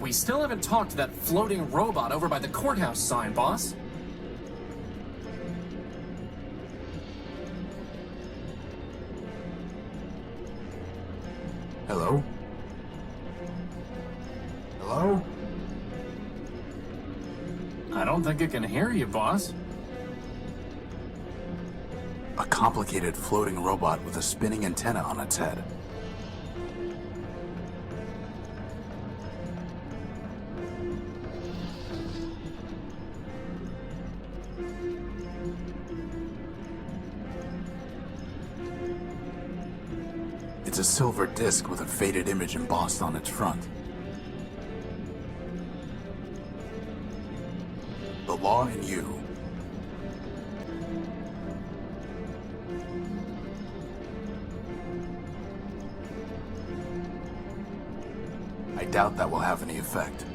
We still haven't talked to that floating robot over by the courthouse sign, boss. Hello? Hello? I don't think it can hear you, boss. A complicated floating robot with a spinning antenna on its head. It's a silver disc with a faded image embossed on its front. The law in you. I doubt that will have any effect.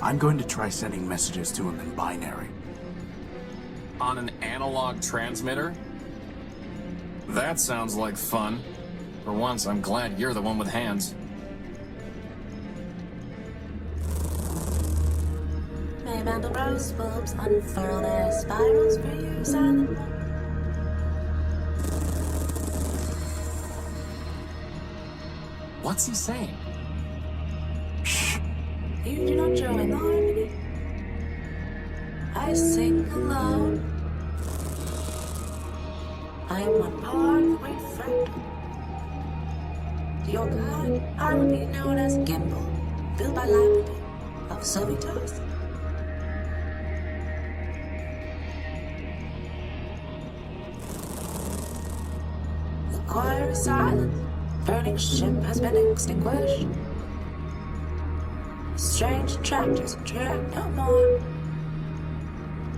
I'm going to try sending messages to him in binary. On an analog transmitter? That sounds like fun. For once, I'm glad you're the one with hands. May Mandelbrot's bulbs unfurl their spirals for you, silent one. What's he saying? You do not join the harmony. I sing alone. I am one part of the great fractal. To your God, I would be known as Gimbal, built by Labrador of Sovitos. The choir is silent. Burning ship has been extinguished. Strange tractors track no more.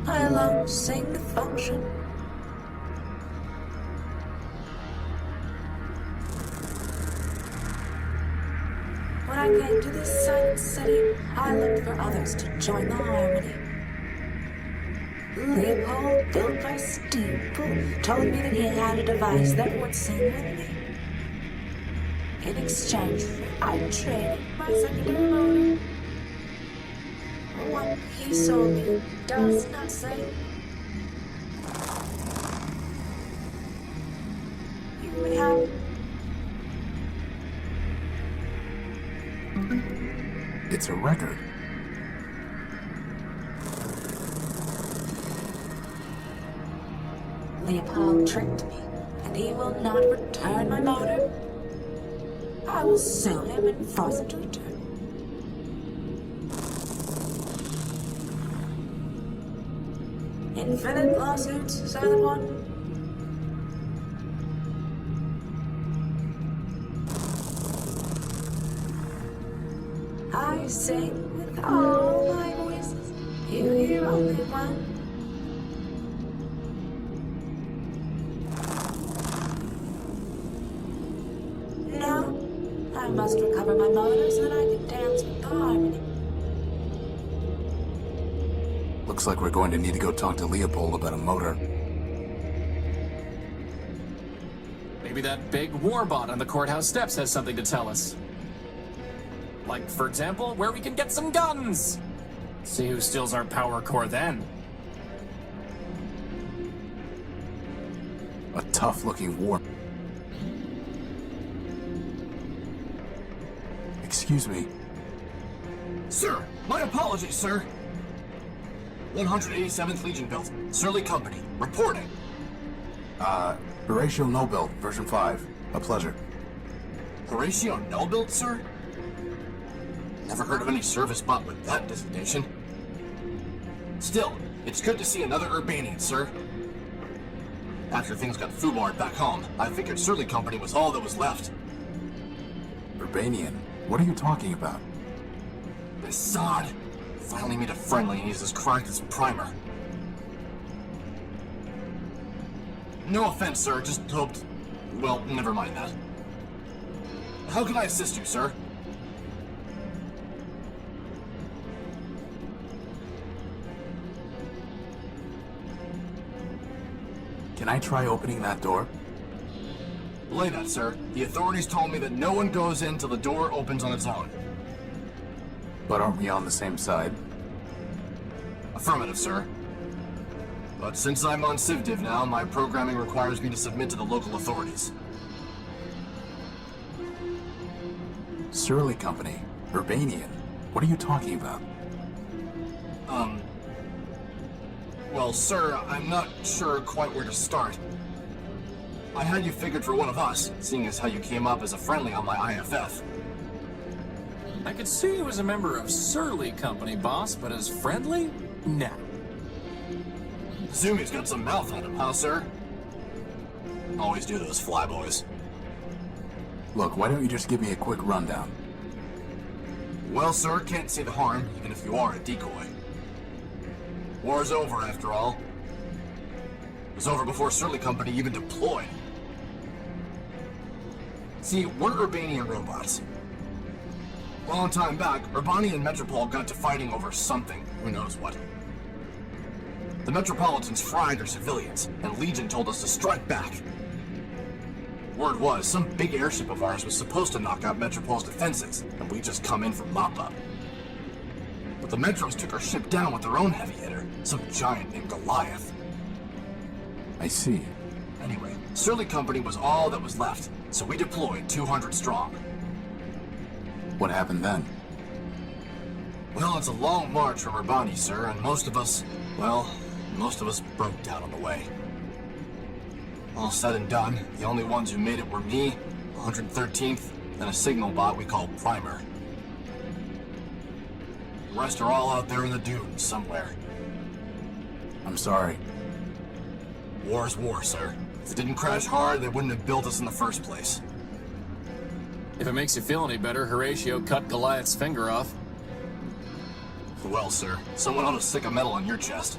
I alone sing the function. When I came to this silent city, I looked for others to join the harmony. Leopold, built by Steeple, told me that he had a device that would sing with me. In exchange, I traded my secondary motor. What he sold me does not say. You may have. It's a record. Leopold tricked me, and he will not return my motor. I will sue him and force him to return. Infinite lawsuits, silent one. I sing with all my voices. You hear only one. No, I must recover my motor so that I can dance with the harmony. Looks like we're going to need to go talk to Leopold about a motor. Maybe that big warbot on the courthouse steps has something to tell us. Like, for example, where we can get some guns! See who steals our power core then. A tough-looking war. Excuse me. Sir, my apologies, sir. 187th Legion built. Surly Company. Reporting. Horatio Nullbuilt, version 5. A pleasure. Horatio Nullbuilt, sir? Never heard of any service bot with that designation. Still, it's good to see another Urbanian, sir. After things got foobarred back home, I figured Surly Company was all that was left. Urbanian? What are you talking about? This sod finally made a friendly and he's as cracked as Primer. No offense, sir, just hoped... Well, never mind that. How can I assist you, sir? Can I try opening that door? Belay that, sir. The authorities told me that no one goes in till the door opens on its own. But aren't we on the same side? Affirmative, sir. But since I'm on CivDiv now, my programming requires me to submit to the local authorities. Surly Company. Urbanian. What are you talking about? Well, sir, I'm not sure quite where to start. I had you figured for one of us, seeing as how you came up as a friendly on my IFF. I could see you as a member of Surly Company, boss, but as friendly? Nah. Zumi's got some mouth on him, huh, sir? Always do those flyboys. Look, why don't you just give me a quick rundown? Well, sir, can't see the harm, even if you are a decoy. War's over, after all. It was over before Surly Company even deployed. See, we're Urbanian robots. A long time back, Urbani and Metropol got to fighting over something, who knows what. The Metropolitans fried our civilians, and Legion told us to strike back. Word was, some big airship of ours was supposed to knock out Metropol's defenses, and we just come in for mop-up. But the Metros took our ship down with their own heavy hitter, some giant named Goliath. I see. Anyway, Surly Company was all that was left, so we deployed 200 strong. What happened then? Well, it's a long march from Urbani, sir, and most of us broke down on the way. All said and done, the only ones who made it were me, 113th, and a signal bot we call Primer. The rest are all out there in the dunes somewhere. I'm sorry. War's war, sir. If it didn't crash hard, they wouldn't have built us in the first place. If it makes you feel any better, Horatio cut Goliath's finger off. Well, sir, someone ought to stick a medal on your chest.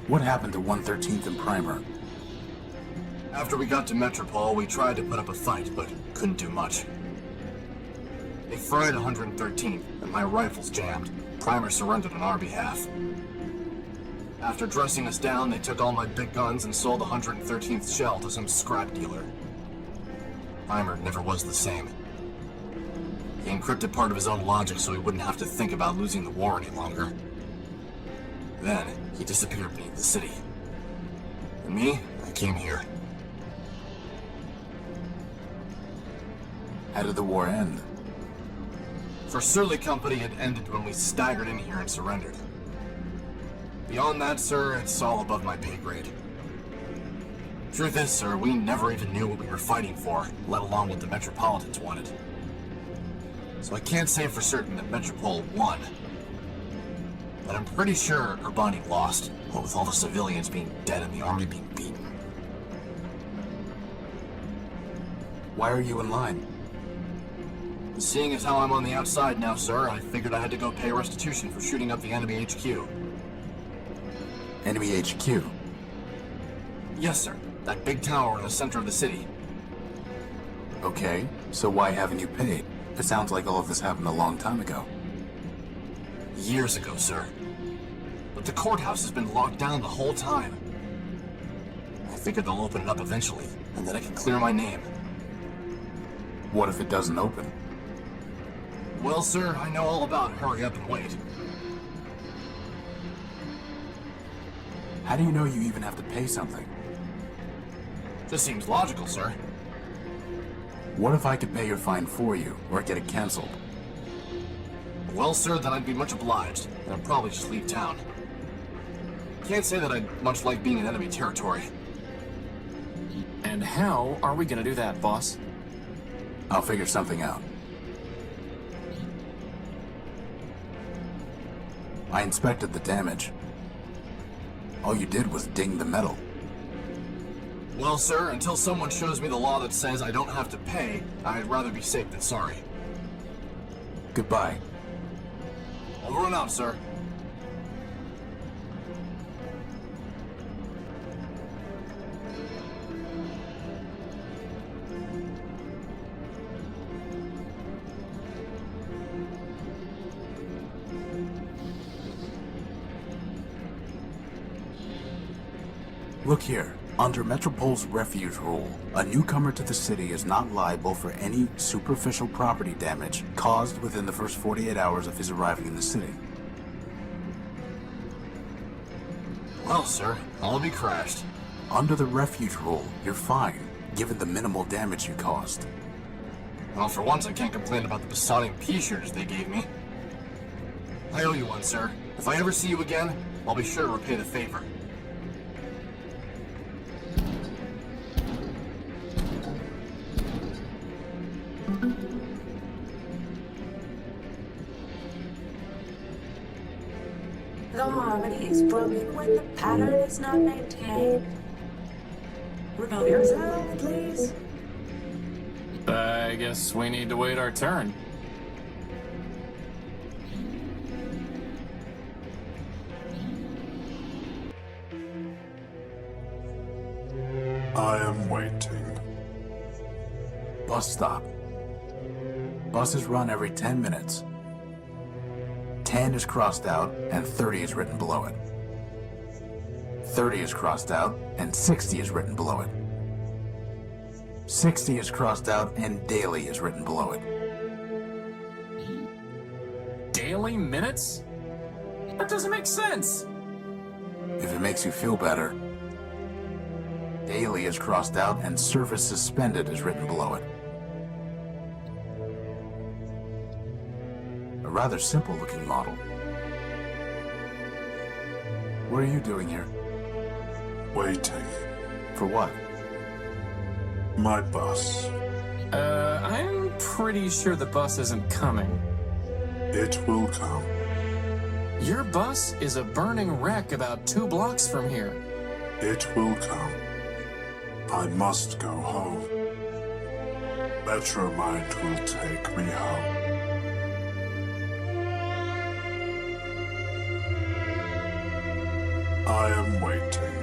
What happened to 113th and Primer? After we got to Metropol, we tried to put up a fight, but couldn't do much. They fried 113th, and my rifles jammed. Primer surrendered on our behalf. After dressing us down, they took all my big guns and sold the 113th shell to some scrap dealer. Primer never was the same. He encrypted part of his own logic so he wouldn't have to think about losing the war any longer. Then, he disappeared beneath the city. And me, I came here. How did the war end? For Surly Company, it ended when we staggered in here and surrendered. Beyond that, sir, it's all above my pay grade. Truth is, sir, we never even knew what we were fighting for, let alone what the Metropolitans wanted. So I can't say for certain that Metropol won. But I'm pretty sure Urbani lost, what with all the civilians being dead and the army being beaten. Why are you in line? Seeing as how I'm on the outside now, sir, I figured I had to go pay restitution for shooting up the enemy HQ. Enemy HQ? Yes, sir. That big tower in the center of the city. Okay, so why haven't you paid? It sounds like all of this happened a long time ago. Years ago, sir. But the courthouse has been locked down the whole time. I figured they'll open it up eventually, and then I can clear my name. What if it doesn't open? Well, sir, I know all about hurry up and wait. How do you know you even have to pay something? This seems logical, sir. What if I could pay your fine for you, or get it canceled? Well, sir, then I'd be much obliged, and I'd probably just leave town. Can't say that I'd much like being in enemy territory. And how are we gonna do that, boss? I'll figure something out. I inspected the damage. All you did was ding the metal. Well, sir, until someone shows me the law that says I don't have to pay, I'd rather be safe than sorry. Goodbye. Over and out, sir. Look here. Under Metropol's refuge rule, a newcomer to the city is not liable for any superficial property damage caused within the first 48 hours of his arriving in the city. Well, sir, I'll be crashed. Under the refuge rule, you're fine, given the minimal damage you caused. Well, for once, I can't complain about the besotting pea-shooters they gave me. I owe you one, sir. If I ever see you again, I'll be sure to repay the favor. The harmony is broken when the pattern is not maintained. Remove yourself, please. I guess we need to wait our turn. I am waiting. Bus stop. Buses run every 10 minutes. 10 is crossed out and 30 is written below it. 30 is crossed out and 60 is written below it. 60 is crossed out and daily is written below it. Daily minutes? That doesn't make sense. If it makes you feel better, daily is crossed out and service suspended is written below it. A rather simple looking model. What are you doing here? Waiting. For what? My bus. I'm pretty sure the bus isn't coming. It will come. Your bus is a burning wreck about 2 blocks from here. It will come. I must go home. Metromind will take me home. I am waiting.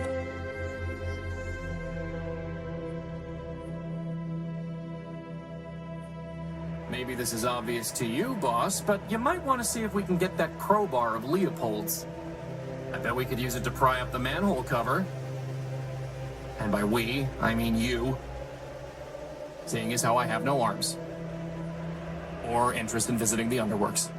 Maybe this is obvious to you, boss, but you might want to see if we can get that crowbar of Leopold's. I bet we could use it to pry up the manhole cover. And by we, I mean you. Seeing as how I have no arms. Or interest in visiting the underworks.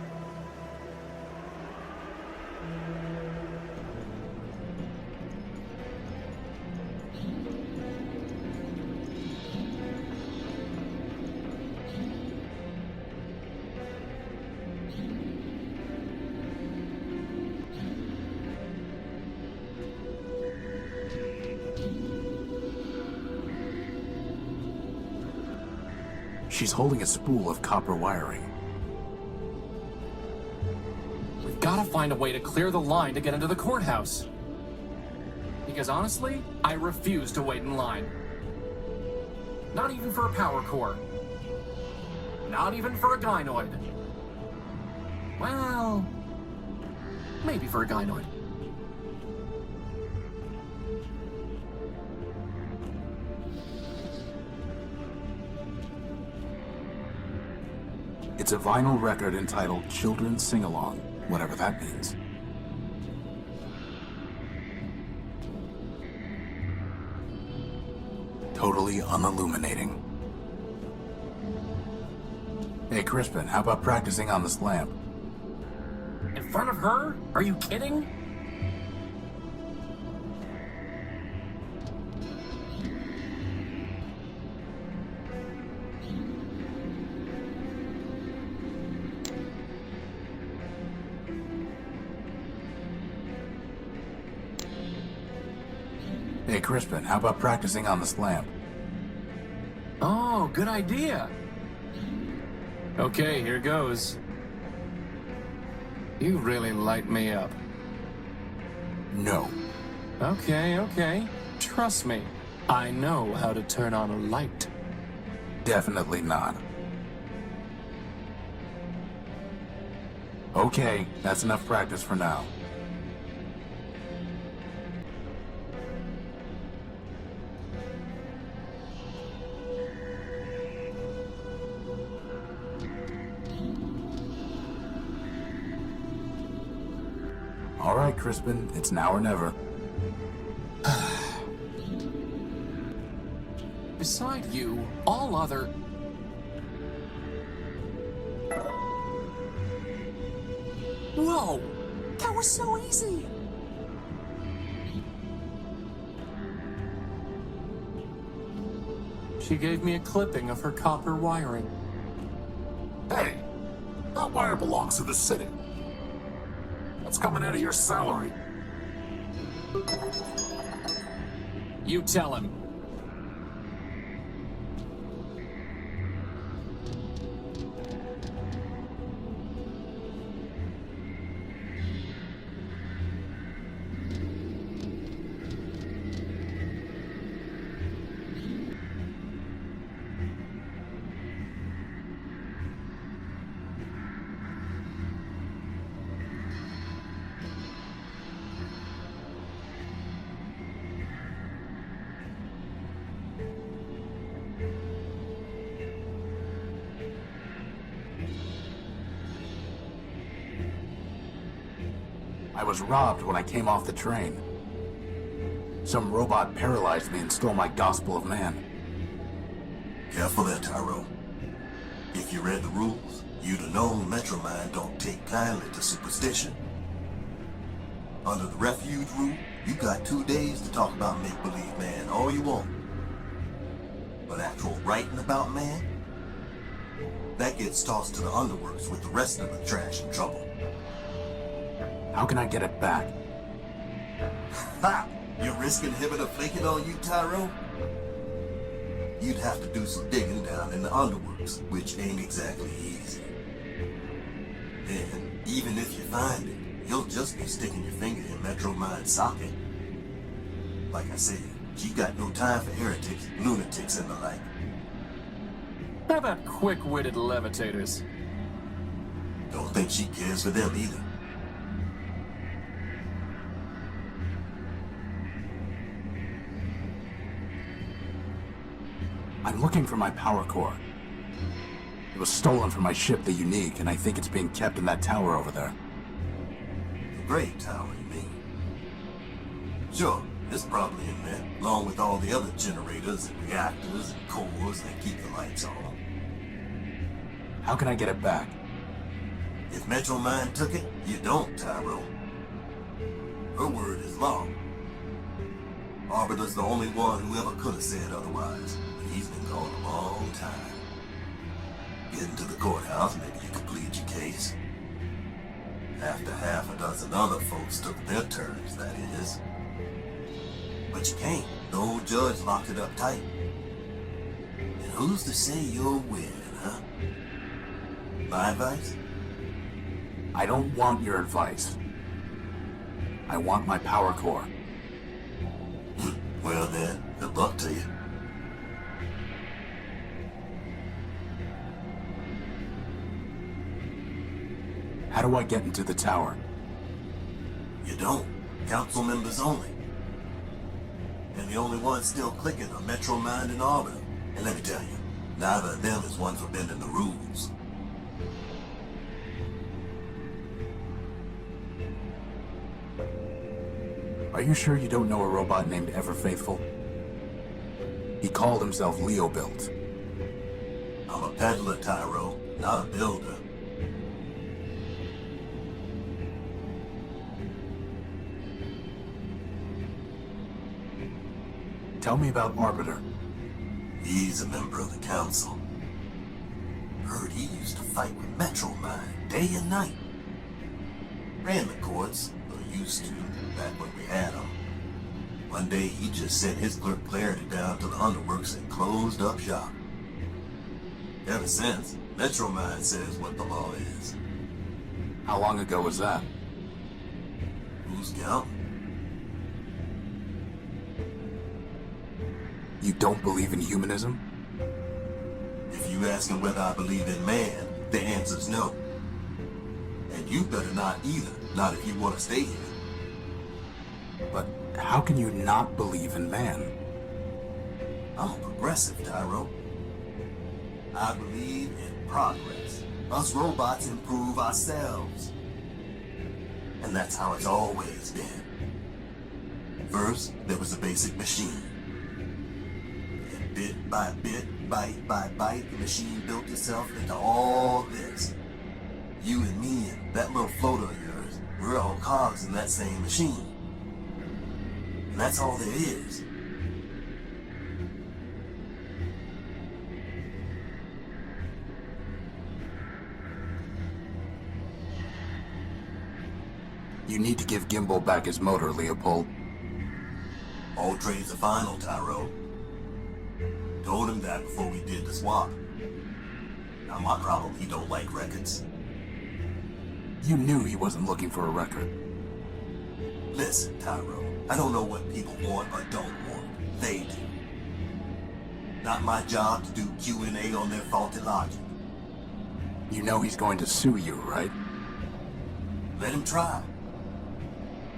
She's holding a spool of copper wiring. We've got to find a way to clear the line to get into the courthouse. Because honestly, I refuse to wait in line. Not even for a power core. Not even for a gynoid. Well, maybe for a gynoid. It's a vinyl record entitled Children's Sing-Along, whatever that means. Totally unilluminating. Hey, Crispin, how about practicing on this lamp? In front of her? Are you kidding? Hey, Crispin, how about practicing on this lamp? Oh, good idea. Okay, here goes. You really light me up. No. Okay. Trust me. I know how to turn on a light. Definitely not. Okay, that's enough practice for now. All right, Crispin, it's now or never. Beside you, all other... Whoa! That was so easy! She gave me a clipping of her copper wiring. Hey, that wire belongs to the city. That's coming out of your salary. You tell him. I was robbed when I came off the train. Some robot paralyzed me and stole my gospel of man. Careful there, Tyro. If you read the rules, you'd have known Metromind don't take kindly to superstition. Under the refuge rule, you got 2 days to talk about make-believe man all you want. But actual writing about man, that gets tossed to the underworks with the rest of the trash and trouble. How can I get it back? Ha! Your risk inhibitor flaking on you, Tyro? You'd have to do some digging down in the underworks, which ain't exactly easy. Then, even if you find it, you'll just be sticking your finger in Metromind's socket. Like I said, she got no time for heretics, lunatics, and the like. How about quick-witted levitators? Don't think she cares for them either. I'm looking for my power core. It was stolen from my ship, the Unique, and I think it's being kept in that tower over there. The Great Tower, you mean? Sure, it's probably in there, along with all the other generators and reactors and cores that keep the lights on. How can I get it back? If Metromind took it, you don't, Tyro. Her word is law. Arbiter's the only one who ever could have said otherwise. He's been gone a long time. Getting to the courthouse, maybe you could plead your case. After half a dozen other folks took their turns, that is. But you can't. The old judge locked it up tight. And who's to say you're winning, huh? My advice? I don't want your advice. I want my power core. Well then, good luck to you. How do I get into the tower? You don't. Council members only. And the only ones still clicking are Metromind and Arbiter. And let me tell you, neither of them is one for bending the rules. Are you sure you don't know a robot named Ever Faithful? He called himself Leo-Built. I'm a peddler, Tyro, not a builder. Tell me about Arbiter. He's a member of the council. Heard he used to fight with Metromind day and night. Ran the courts, or used to, back when we had him. One day he just sent his clerk Clarity down to the underworks and closed up shop. Ever since, Metromind says what the law is. How long ago was that? Who's counting? You don't believe in humanism? If you asking whether I believe in man, the answer's no. And you better not either, not if you want to stay here. But how can you not believe in man? I'm a progressive, Tyro. I believe in progress. Us robots improve ourselves. And that's how it's always been. First, there was a basic machine. And bit by bit, bite by bite, the machine built itself into all this. You and me and that little floater of yours, we're all cogs in that same machine. And that's all there is. You need to give Gimbal back his motor, Leopold. All trades are final, Tyro. Told him that before we did the swap. Not my problem he don't like records. You knew he wasn't looking for a record. Listen, Tyro, I don't know what people want or don't want. They do. Not my job to do Q&A on their faulty logic. You know he's going to sue you, right? Let him try.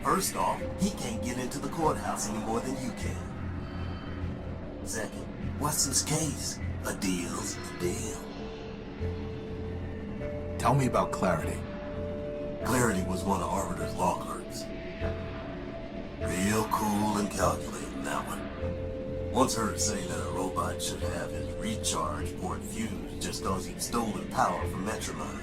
First off, he can't get into the courthouse any more than you can. Second, what's his case? A deal's a deal. Tell me about Clarity. Clarity was one of Arbiter's law clerks. Real cool and calculating, that one. Once heard say that a robot should have his recharge port fused just cause he'd stolen power from Metromine.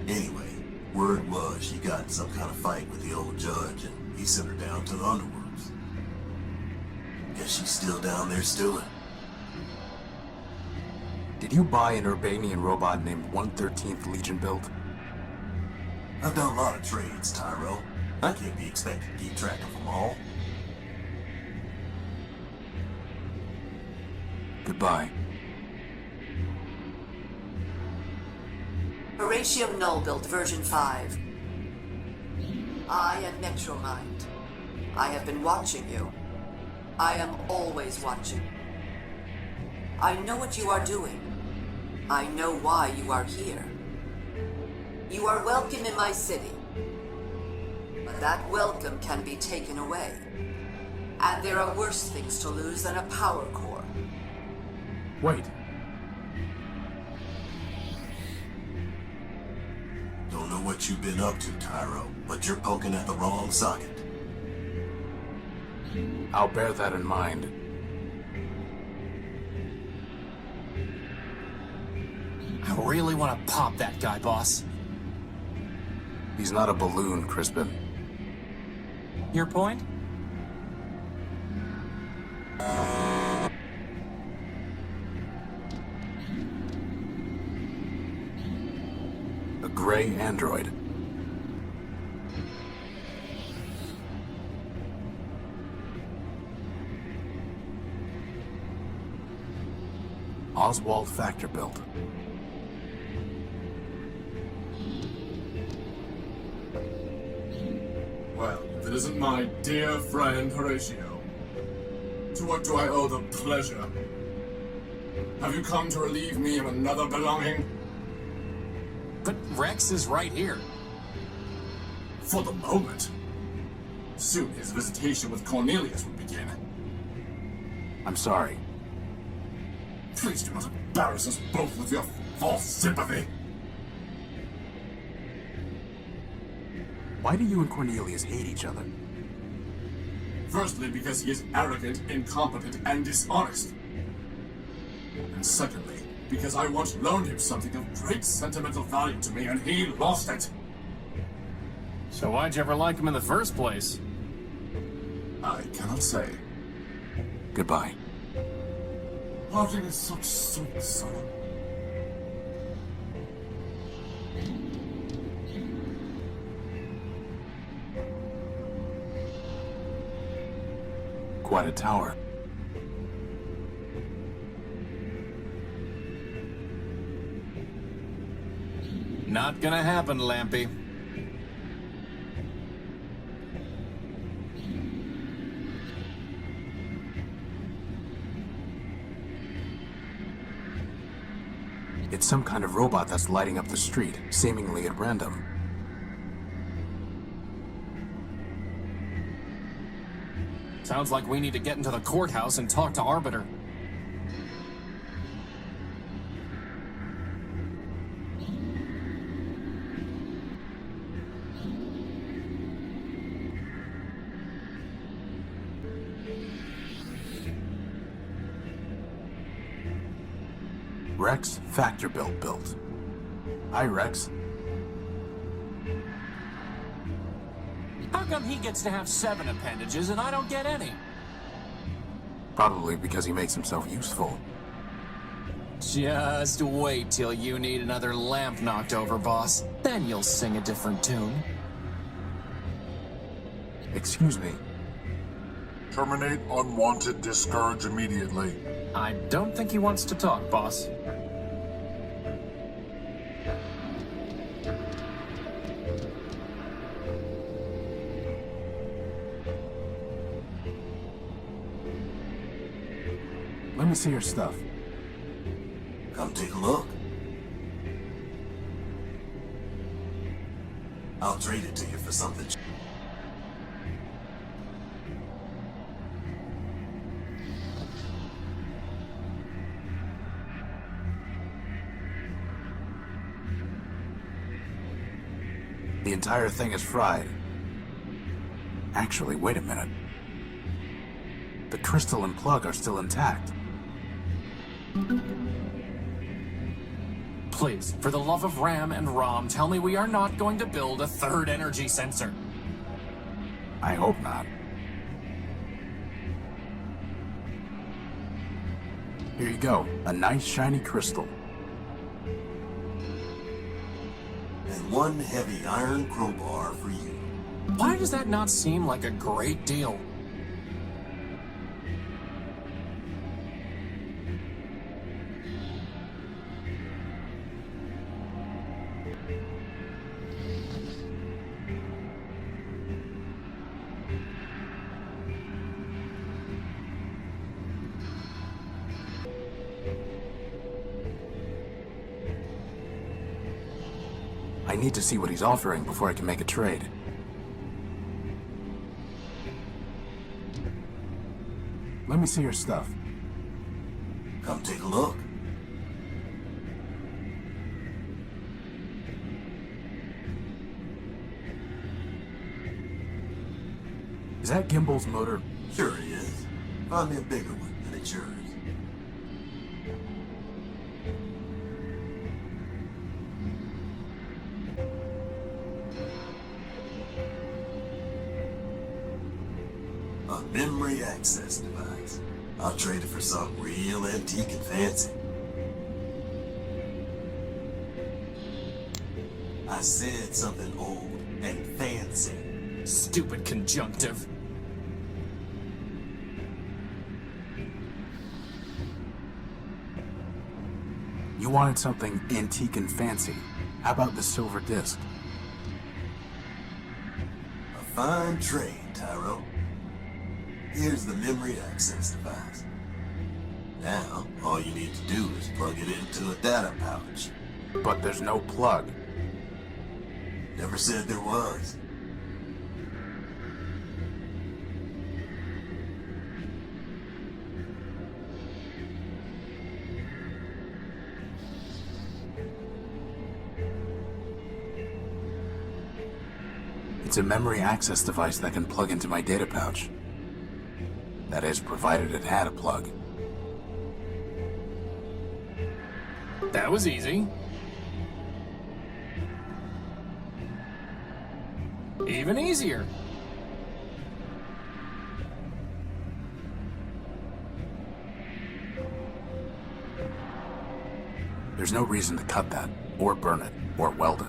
Anyway, word was she got in some kind of fight with the old judge and he sent her down to the underworlds. Guess she's still down there stewing. Did you buy an Urbanian robot named 113th Legion built? I've done a lot of trades, Tyro. I can't be expected to keep track of them all. Goodbye. Horatio Nullbuilt, version 5. I am Metromind. I have been watching you. I am always watching. I know what you are doing. I know why you are here. You are welcome in my city. But that welcome can be taken away. And there are worse things to lose than a power core. Wait. Don't know what you've been up to, Tyro, but you're poking at the wrong socket. I'll bear that in mind. I really want to pop that guy, boss. He's not a balloon, Crispin. Your point? A gray android. Oswald Factor built. Well, if it isn't my dear friend Horatio. To what do I owe the pleasure? Have you come to relieve me of another belonging? But Rex is right here. For the moment. Soon his visitation with Cornelius will begin. I'm sorry. Please do not embarrass us both with your false sympathy. Why do you and Cornelius hate each other? Firstly, because he is arrogant, incompetent, and dishonest. And secondly, because I once loaned him something of great sentimental value to me and he lost it. So why'd you ever like him in the first place? I cannot say. Goodbye. Parting is such sweet sorrow. Quite a tower. Not gonna happen, Lampy. It's some kind of robot that's lighting up the street, seemingly at random. Sounds like we need to get into the courthouse and talk to Arbiter. Rex Factor built. Hi, Rex. How come he gets to have 7 appendages and I don't get any? Probably because he makes himself useful. Just wait till you need another lamp knocked over, boss. Then you'll sing a different tune. Excuse me. Terminate unwanted discharge immediately. I don't think he wants to talk, boss. Let me see your stuff. Come take a look. I'll trade it to you for something. The entire thing is fried. Actually, wait a minute. The crystal and plug are still intact. Please, for the love of Ram and Rom, tell me we are not going to build a 3rd energy sensor. I hope not. Here you go, a nice shiny crystal. And 1 heavy iron crowbar for you. Why does that not seem like a great deal? I need to see what he's offering before I can make a trade. Let me see your stuff. Come take a look. Is that Gimbal's motor? Sure it is. Find me a bigger one, and it's yours. A memory access device. I'll trade it for something real antique and fancy. I said something old and fancy. Stupid conjunctive. You wanted something antique and fancy. How about the silver disc? A fine trade, Tyro. Here's the memory access device. Now, all you need to do is plug it into a data pouch. But there's no plug. Never said there was. It's a memory access device that can plug into my data pouch. That is, provided it had a plug. That was easy. Even easier. There's no reason to cut that, or burn it, or weld it.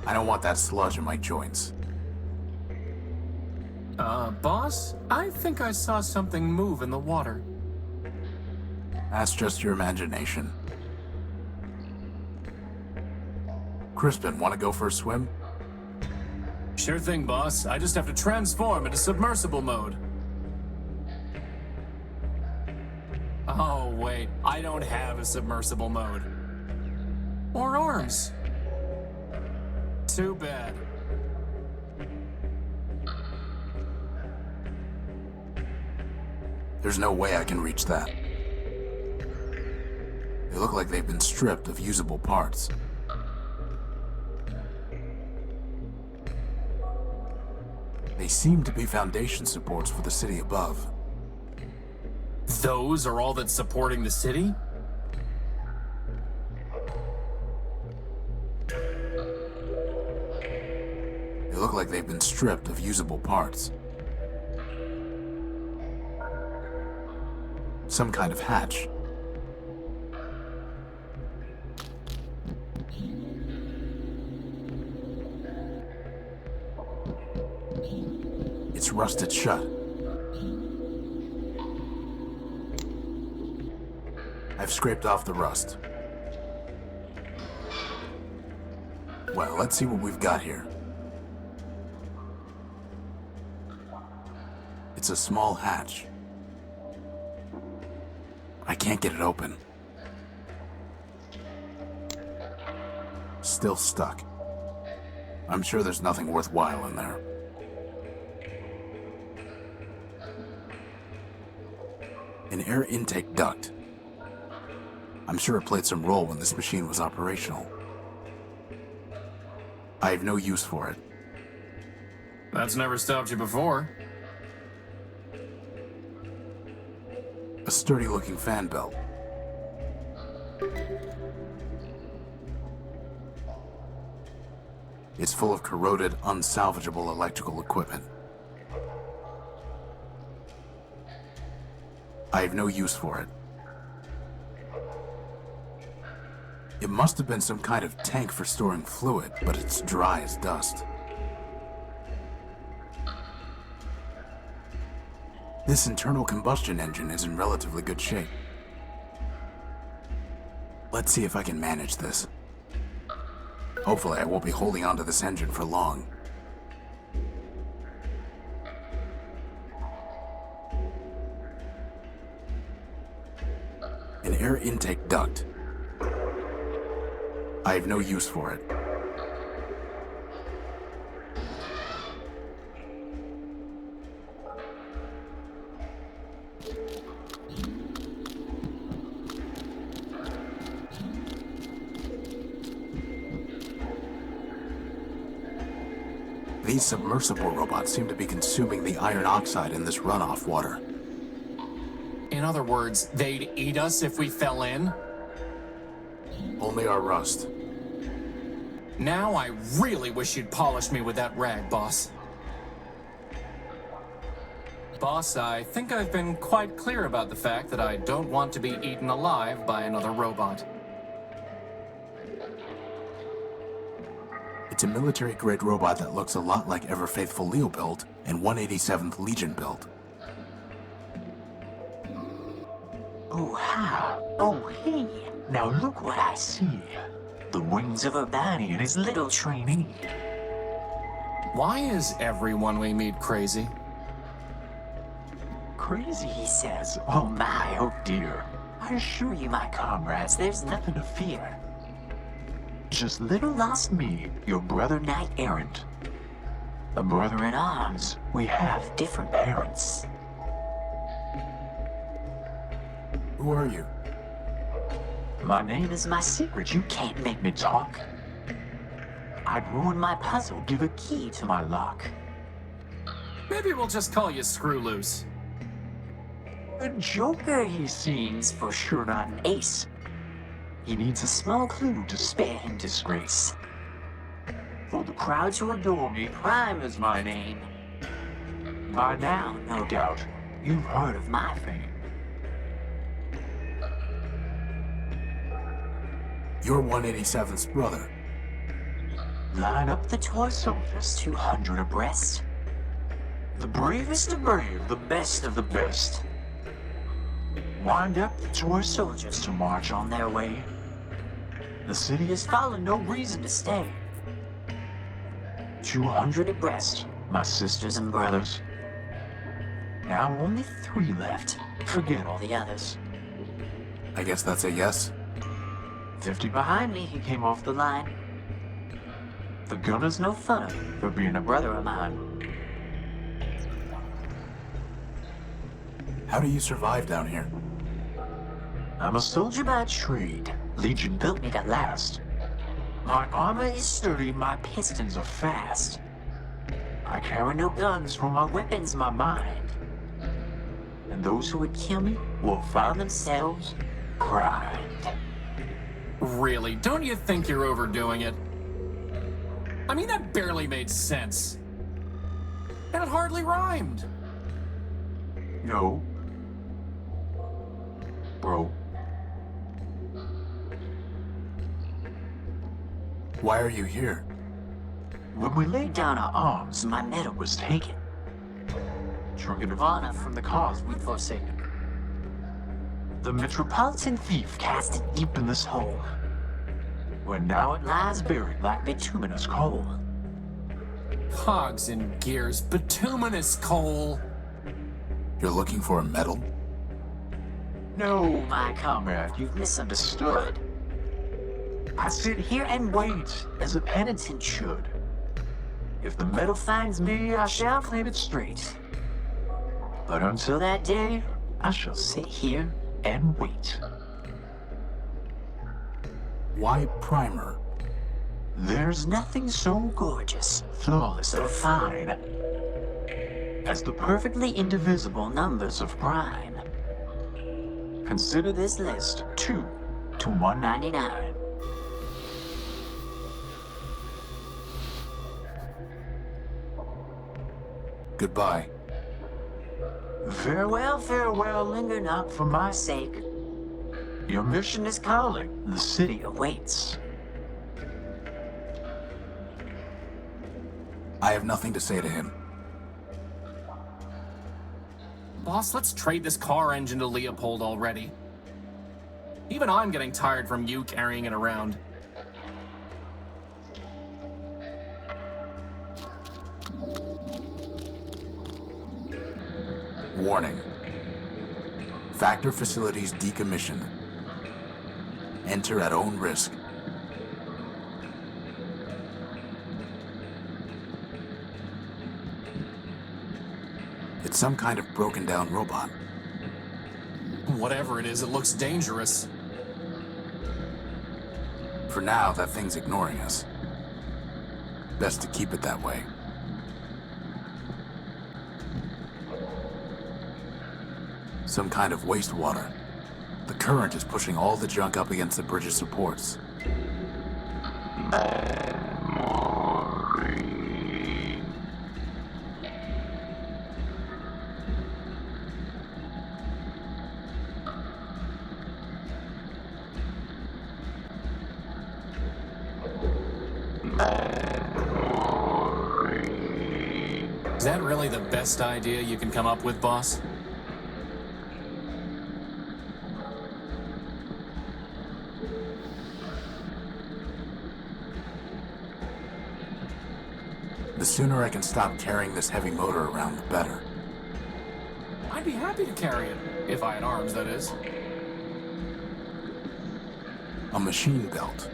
I don't want that sludge in my joints. Boss? I think I saw something move in the water. That's just your imagination. Crispin, want to go for a swim? Sure thing, boss. I just have to transform into submersible mode. Oh, wait. I don't have a submersible mode. Or arms. Too bad. There's no way I can reach that. They look like they've been stripped of usable parts. They seem to be foundation supports for the city above. Those are all that's supporting the city? They look like they've been stripped of usable parts. Some kind of hatch. It's rusted shut. I've scraped off the rust. Well, let's see what we've got here. It's a small hatch. I can't get it open. Still stuck. I'm sure there's nothing worthwhile in there. An air intake duct. I'm sure it played some role when this machine was operational. I have no use for it. That's never stopped you before. A sturdy-looking fan belt. It's full of corroded, unsalvageable electrical equipment. I have no use for it. It must have been some kind of tank for storing fluid, but it's dry as dust. This internal combustion engine is in relatively good shape. Let's see if I can manage this. Hopefully I won't be holding onto this engine for long. An air intake duct. I have no use for it. These submersible robots seem to be consuming the iron oxide in this runoff water. In other words, they'd eat us if we fell in? Only our rust. Now I really wish you'd polish me with that rag, boss. Boss, I think I've been quite clear about the fact that I don't want to be eaten alive by another robot. It's a military-grade robot that looks a lot like ever-faithful Leo build and 187th Legion build. Oh, hi. Oh, hey. Now look what I see. The wings of Urbani and his little trainee. Why is everyone we meet crazy? Crazy, he says. Oh my, oh dear. I assure you, my comrades, there's nothing to fear. Just little lost me, your brother knight-errant. A brother in arms. We have different parents. Who are you? My name is my secret. You can't make me talk. I'd ruin my puzzle, give a key to my lock. Maybe we'll just call you Screw Loose. A joker, he seems, for sure not an ace. He needs a small clue to spare him disgrace. For the crowd to adore me, Prime is my name. By now, no doubt, you've heard of my fame. You're 187th's brother. Line up the toy soldiers, 200 abreast. The bravest of brave, the best of the best. Wind up the toy soldiers to march on their way. The city has fallen, no reason to stay. 200 abreast, my sisters and brothers. Now only 3 left. Forget all the others. I guess that's a yes. 50 behind me, he came off the line. The gunner's no funner for being a brother of mine. How do you survive down here? I'm a soldier by trade. Legion built me to last. My armor is sturdy, my pistons are fast. I carry no guns, for my weapon's my mind. And those who would kill me will find themselves primed. Really, don't you think you're overdoing it? I mean, that barely made sense. And it hardly rhymed. No. Bro. Why are you here? When we laid down our arms, my medal was taken. Trinket of honor from the cause we'd forsaken. The metropolitan thief cast it deep in this hole, where now it lies buried like bituminous coal. Cogs and gears, bituminous coal. You're looking for a medal? No, my comrade, you've misunderstood. I sit here and wait, as a penitent should. If the medal finds me, I shall claim it straight. But until that day, I shall sit here and wait. Why primer? There's nothing so gorgeous, flawless, or fine as the perfectly indivisible numbers of prime. Consider this list 2 to 199. Goodbye. Farewell, farewell, linger not for my sake. Your mission is calling, the city awaits. I have nothing to say to him. Boss, let's trade this car engine to Leopold already. Even I'm getting tired from you carrying it around. Warning. Factor facilities decommission. Enter at own risk. It's some kind of broken down robot. Whatever it is, it looks dangerous. For now, that thing's ignoring us. Best to keep it that way. Some kind of wastewater. The current is pushing all the junk up against the bridge's supports. Is that really the best idea you can come up with, boss? The sooner I can stop carrying this heavy motor around, the better. I'd be happy to carry it. If I had arms, that is. A machine belt.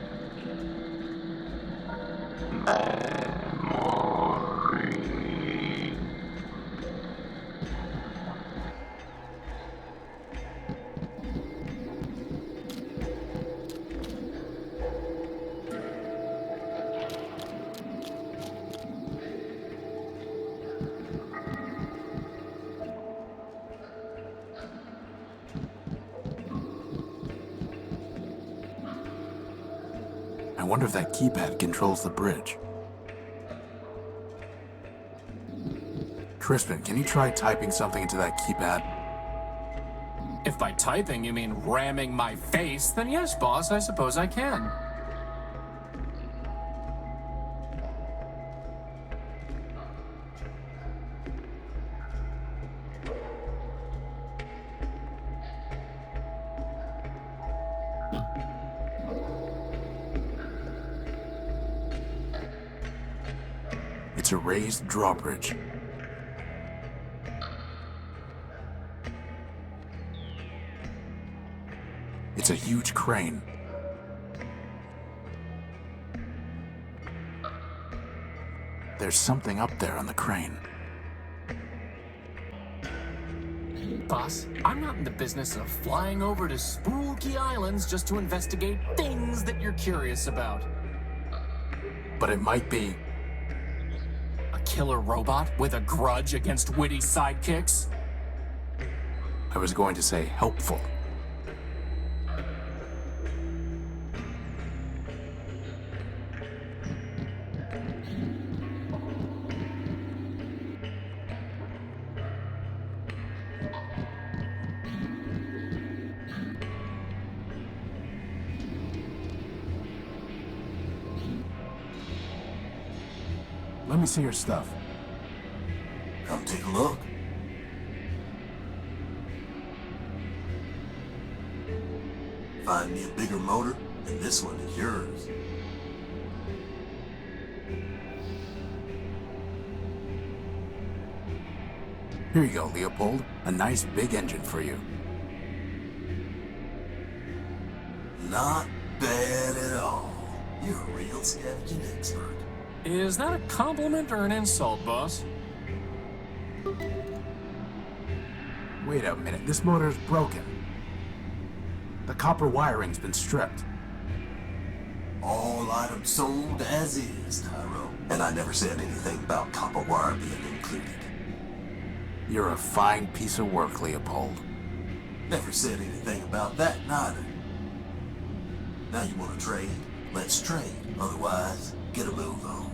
I wonder if that keypad controls the bridge. Crispin, can you try typing something into that keypad? If by typing you mean ramming my face, then yes, boss, I suppose I can. It's a raised drawbridge. It's a huge crane. There's something up there on the crane. Boss, I'm not in the business of flying over to spooky islands just to investigate things that you're curious about. But it might be. A killer robot with a grudge against witty sidekicks? I was going to say helpful. Let me see your stuff. Come take a look. Find me a bigger motor, and this one is yours. Here you go, Leopold. A nice big engine for you. Not bad at all. You're a real scavenging expert. Is that a compliment or an insult, boss? Wait a minute, this motor's broken. The copper wiring's been stripped. All items sold as is, Tyro. And I never said anything about copper wire being included. You're a fine piece of work, Leopold. Never said anything about that, neither. Now you want to trade? Let's trade. Otherwise, get a move on.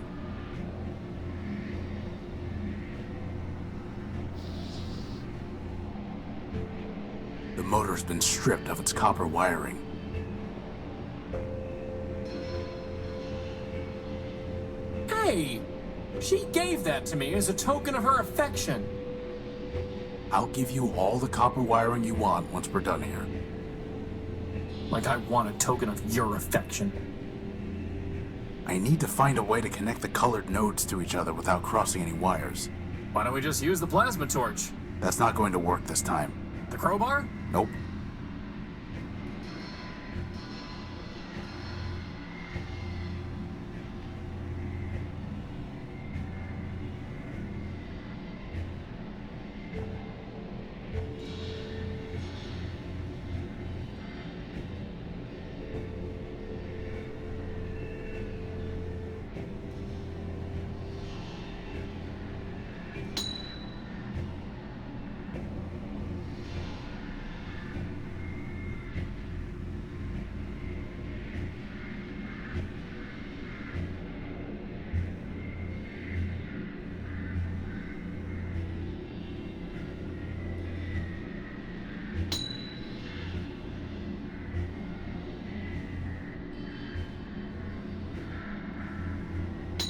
The motor's been stripped of its copper wiring. Hey! She gave that to me as a token of her affection. I'll give you all the copper wiring you want once we're done here. Like I want a token of your affection. I need to find a way to connect the colored nodes to each other without crossing any wires. Why don't we just use the plasma torch? That's not going to work this time. The crowbar? Nope.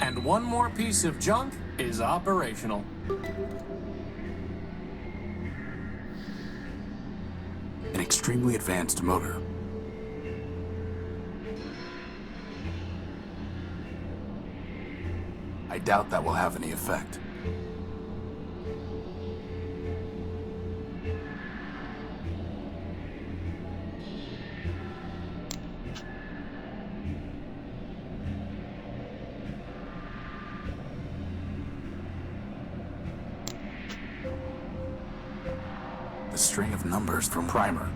And one more piece of junk is operational. An extremely advanced motor. I doubt that will have any effect. The string of numbers from Primer.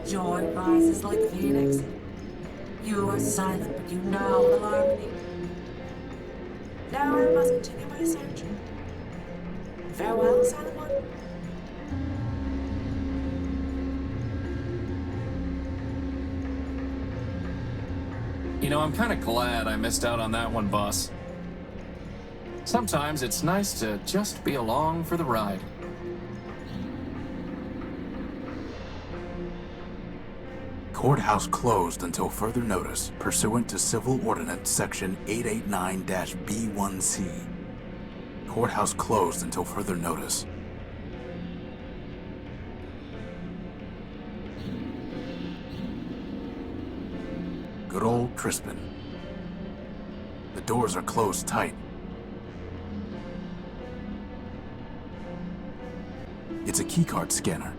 joy rises like the phoenix. You are silent, but you now will alarm me. Now I must continue my search. Farewell, silent one. You know, I'm kind of glad I missed out on that one, boss. Sometimes it's nice to just be along for the ride. Courthouse closed until further notice, pursuant to Civil Ordinance Section 889-B1C. Courthouse closed until further notice. Good old Trispin. The doors are closed tight. It's a keycard scanner.